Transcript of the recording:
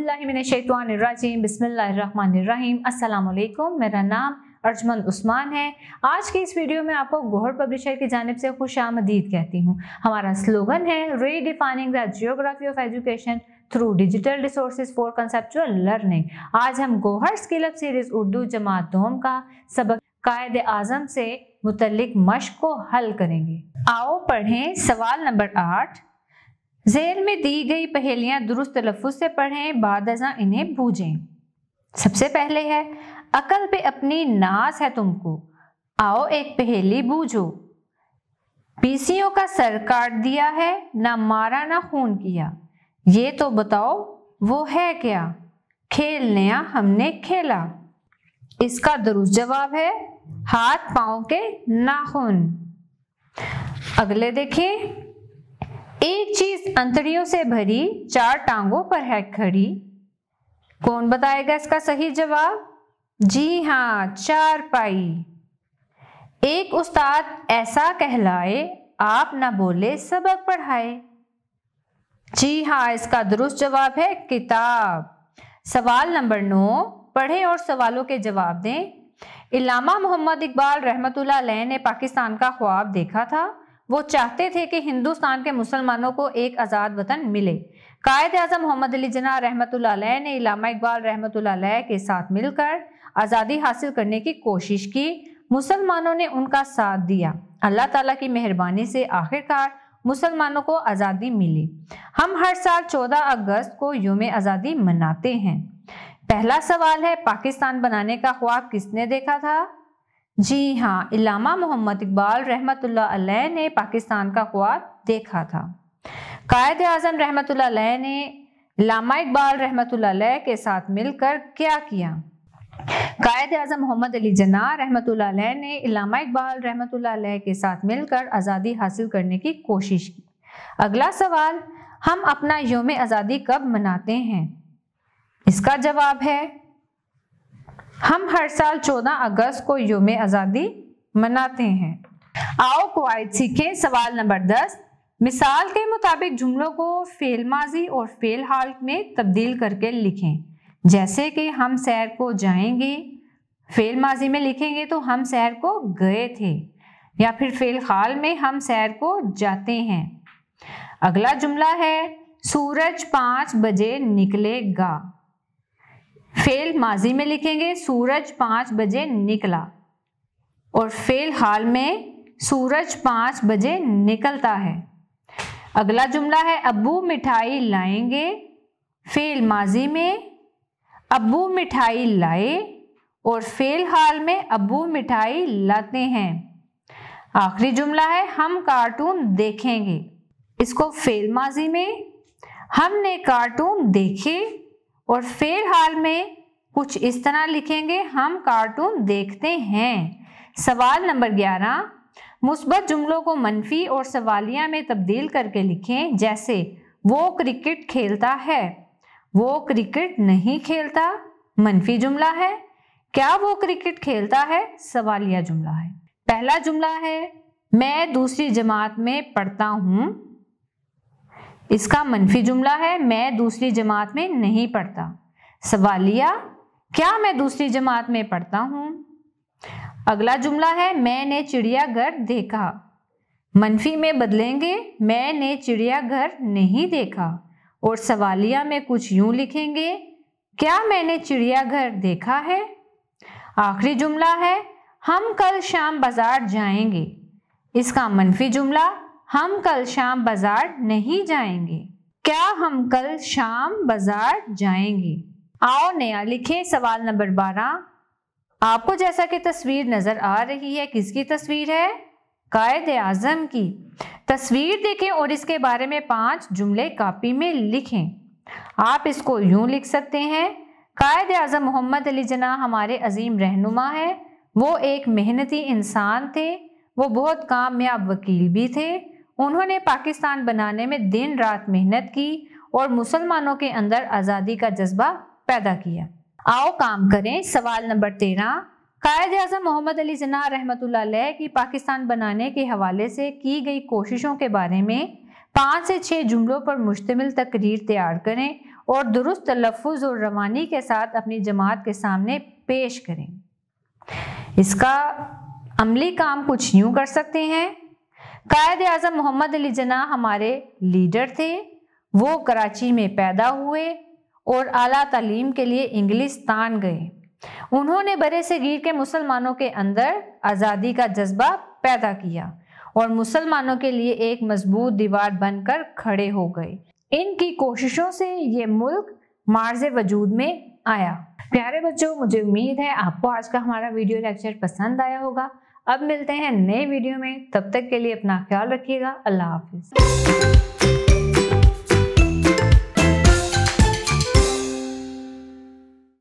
औज़ुबिल्लाहिमिनश्शैतानिर्रजीम बिस्मिल्लाहिर्रहमानिर्रहीम। अस्सलाम वालेकुम। मेरा नाम अर्जमंद उस्मान है। आज की इस वीडियो में आपको गौहर पब्लिशर की जानिब से खुशामदीद कहती हूँ। हमारा स्लोगन है redefining the geography of education through digital resources for conceptual learning. आज हम Gauhar skill up series Urdu जमात दोम का सबक कायदे आज़म से मुतल्लिक मश्क को हल करेंगे। आओ पढ़ें सवाल नंबर 8। ज़ेल में दी गई पहेलियां दुरुस्त तलफ़्फ़ुज़ से पढ़ें, बाद अज़ां इन्हें बूझें। सबसे पहले है, अकल पे अपनी नाज है तुमको, आओ एक पहेली बूझो। पीसियों का सर काट दिया है, ना मारा ना खून किया, ये तो बताओ वो है क्या, खेल नया हमने खेला। इसका दुरुस्त जवाब है हाथ पाँव के नाखून। अगले देखें, एक चीज अंतड़ियों से भरी, चार टांगों पर है खड़ी, कौन बताएगा इसका सही जवाब? जी हाँ, चारपाई। एक उस्ताद ऐसा कहलाए, आप ना बोले सबक पढ़ाए। जी हाँ, इसका दुरुस्त जवाब है किताब। सवाल नंबर 9, पढ़ें और सवालों के जवाब दें। इल्लामा मोहम्मद इकबाल रहमतुल्लाह अलैह ने पाकिस्तान का ख्वाब देखा था। वो चाहते थे कि हिंदुस्तान के मुसलमानों को एक आज़ाद वतन मिले। कायदे आज़म मोहम्मद अली जिन्ना रहमतुल्लाह अलैह ने इल्लामा इकबाल रहमतुल्लाह अलैह के साथ मिलकर आज़ादी हासिल करने की कोशिश की। मुसलमानों ने उनका साथ दिया। अल्लाह ताला की मेहरबानी से आखिरकार मुसलमानों को आज़ादी मिली। हम हर साल 14 अगस्त को यौम आज़ादी मनाते हैं। पहला सवाल है, पाकिस्तान बनाने का ख्वाब किसने देखा था? जी हाँ, इल्लामा मोहम्मद इकबाल रहमतुल्लाह अलैह ने पाकिस्तान का ख्वाब देखा था। कायदे आज़म रहमतुल्लाह अलैह ने इल्लामा इकबाल रहमतुल्लाह अलैह के साथ मिलकर क्या किया? कायदे आज़म मोहम्मद अली जिन्ना रहमतुल्लाह अलैह ने इल्लामा इकबाल रहमतुल्लाह अलैह के साथ मिलकर आज़ादी हासिल करने की कोशिश की। अगला सवाल, हम अपना यौम आज़ादी कब मनाते हैं? इसका जवाब है हम हर साल 14 अगस्त को यौम आज़ादी मनाते हैं। आओ कवायद सीखें। सवाल नंबर 10, मिसाल के मुताबिक जुमलों को फेल माजी और फेल हाल में तब्दील करके लिखें। जैसे कि हम सैर को जाएंगे, फेल माजी में लिखेंगे तो हम सैर को गए थे, या फिर फेल हाल में हम सैर को जाते हैं। अगला जुमला है, सूरज 5 बजे निकलेगा। फेल माजी में लिखेंगे सूरज 5 बजे निकला, और फेल हाल में सूरज 5 बजे निकलता है। अगला जुमला है, अब्बू मिठाई लाएंगे। फेल माजी में अब्बू मिठाई लाए, और फेल हाल में अब्बू मिठाई लाते हैं। आखिरी जुमला है, हम कार्टून देखेंगे। इसको फेल माजी में हमने कार्टून देखे, और फेल हाल में कुछ इस तरह लिखेंगे, हम कार्टून देखते हैं। सवाल नंबर 11, मुस्बत जुमलों को मनफी और सवालिया में तब्दील करके लिखें। जैसे वो क्रिकेट खेलता है, वो क्रिकेट नहीं खेलता मनफी जुमला है। क्या वो क्रिकेट खेलता है सवालिया जुमला है। पहला जुमला है, मैं दूसरी जमात में पढ़ता हूँ। इसका मनफी जुमला है, मैं दूसरी जमात में नहीं पढ़ता। सवालिया, क्या मैं दूसरी जमात में पढ़ता हूँ। अगला जुमला है, मैंने चिड़ियाघर देखा। मनफी में बदलेंगे, मैंने चिड़ियाघर नहीं देखा, और सवालिया में कुछ यूं लिखेंगे, क्या मैंने चिड़ियाघर देखा है। आखिरी जुमला है, हम कल शाम बाजार जाएंगे। इसका मनफी जुमला, हम कल शाम बाजार नहीं जाएंगे। क्या हम कल शाम बाजार जाएंगे। आओ नया लिखें। सवाल नंबर 12, आपको जैसा कि तस्वीर नजर आ रही है, किसकी तस्वीर है? कायदे आज़म की। तस्वीर देखें और इसके बारे में 5 जुमले कॉपी में लिखें। आप इसको यूं लिख सकते हैं, कायदे आज़म मोहम्मद अली जिन्ना हमारे अजीम रहनुमा है। वो एक मेहनती इंसान थे, वो बहुत कामयाब वकील भी थे। उन्होंने पाकिस्तान बनाने में दिन रात मेहनत की और मुसलमानों के अंदर आज़ादी का जज्बा पैदा किया। आओ काम करें। सवाल नंबर 13, कायदे आज़म मोहम्मद अली जिन्ना रहमतुल्लाह अलैह की पाकिस्तान बनाने के हवाले से की गई कोशिशों के बारे में 5 से 6 जुमलों पर मुश्तमिल तकरीर तैयार करें اور درست تلفظ اور روانی کے ساتھ اپنی جماعت کے سامنے پیش کریں۔ اس کا عملی کام کچھ یوں کر سکتے ہیں۔ قائد اعظم محمد علی جناح ہمارے لیڈر تھے۔ وہ کراچی میں پیدا ہوئے اور اعلیٰ تعلیم کے لیے انگلستان گئے۔ انہوں نے برے صغیر کے مسلمانوں کے اندر آزادی کا جذبہ پیدا کیا اور مسلمانوں کے لیے ایک مضبوط دیوار بن کر کھڑے ہو گئے۔ ان کی کوششوں سے یہ ملک معرض وجود میں آیا۔ پیارے بچوں، مجھے امید ہے آپ کو آج کا ہمارا ویڈیو لیکچر پسند آیا ہوگا۔ اب ملتے ہیں نئے ویڈیو میں، تب تک کے لیے اپنا خیال رکھیے گا۔ اللہ حافظ۔